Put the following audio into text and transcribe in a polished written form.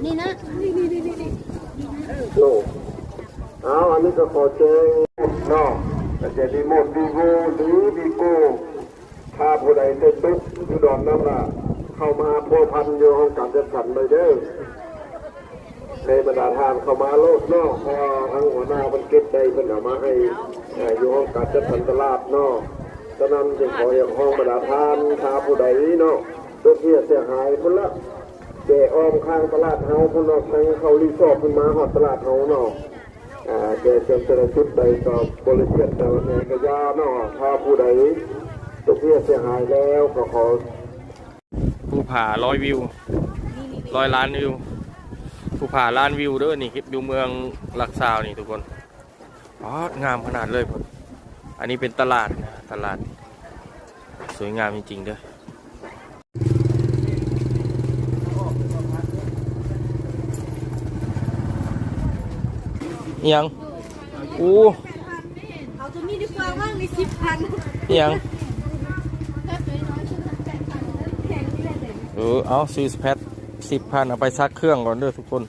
นี่นะโลอันนี้ก็ขอแจ้งเนาะแต่จะดีหมดดีโก้หรือดีโก้ถ้าผู้ใดเต้นตุ๊กอยู่ดอนน้ำละเข้ามาพัวพันอยู่ห้องการจัดสรรเลยเด้อในบรรดาทานเข้ามาโลดนอกพอทั้งหัวหน้ามันเก็บได้เป็นเอามาให้อยู่ห้องการจัดสรรตลาดนอกฉะนั้นจึงขออย่างห้องบรรดาทานถ้าผู้ใดเนาะตัวเสียเสียหายคนละเจอ้อมข้างตลาดเฮาคนนอกทางเขารีสอร์ทคนมาหอดตลาดเฮาเนาะเจเจริญชุดใดก็บริเวณแต่ในกระยาเนาะถ้าผู้ใดตัวเสียหายแล้วก็ขอภูผา100 วิว100 ล้านวิวภูผาล้านวิวเด้อนี่คลิปอยู่เมืองหลักซาวนี่ทุกคนงามขนาดเลยผมอันนี้เป็นตลาดสวยงามจริงๆเด้อยังเอาตัวนี้ดีกว่าว่างใน10,000ยังเอาซื้อแพท10,000เอาไปซักเครื่องก่อนเด้อทุกคน